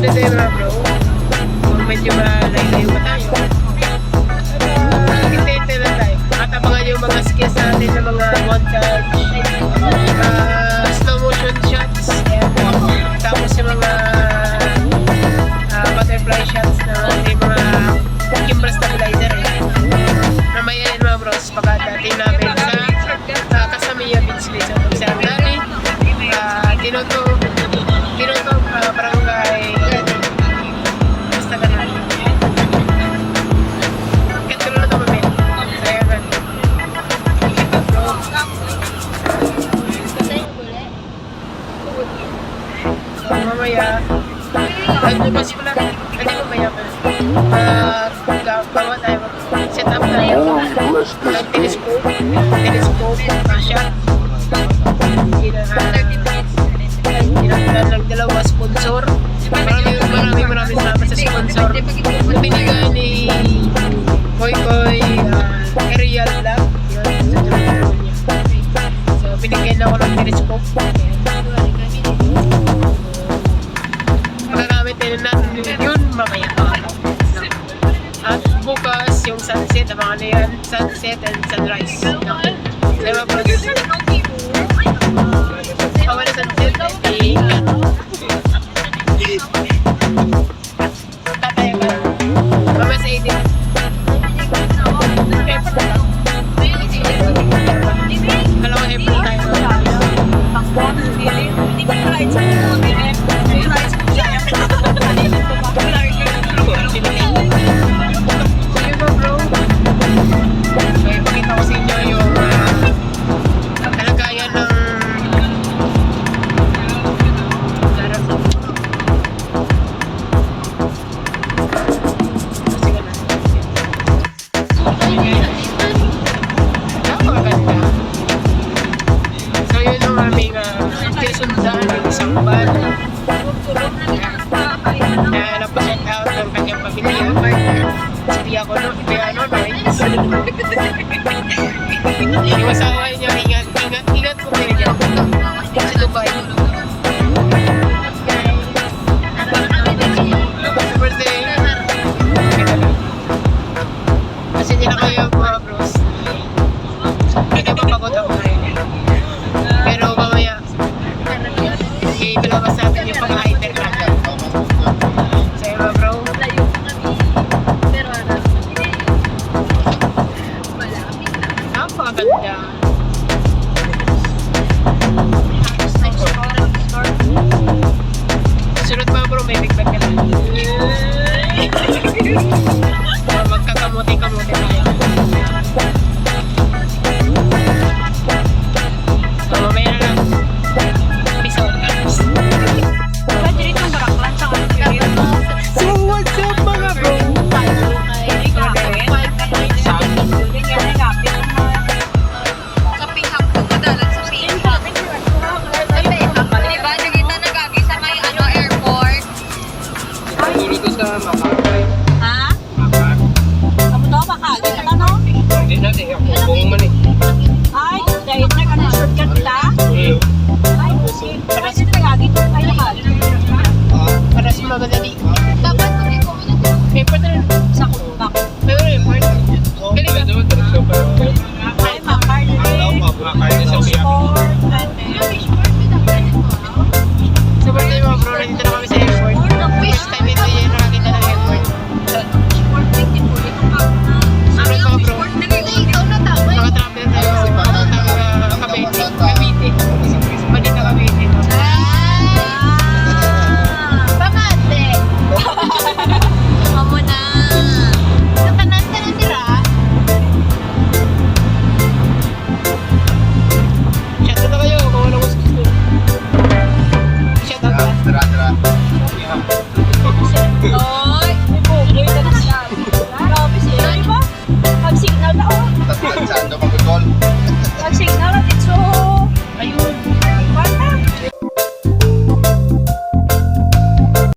the day mga bro, kung medyo malayo pa tayo, hintay-hintay lang tayo. At abangan yung mga skills natin ng mga montage, slow motion shots, tapos yung mga butterfly shots na may mga gimbal stabilizer. Mamaya yan mga bros, pagkadating namin sa Casamiya Beach Resort. Observe namin, Tinoto, barangay, basta ka na. Kaya na ito mamaya. Kaya na. So mamaya, bukas pala, hindi mamaya pa. Bawa tayo, set up tayo. Telescope, shot. Ng dalawa sponsor. Maraming salamat sa sponsor. Binigay ni Koy Aerial Vlog. So binigay na ako ng telescope. Magagamit din natin yun mamaya. At bukas yung sunset, abangan na yan, sunset and sunrise. Diba po? Awan na sunset, tataya ka. Mama sa 18. Alam ko, April tayo. Sundan ng isang ban. Kaya napaset out ng kanyang pamilya. Sabi ako, no? Kaya ano, no? Yung asawa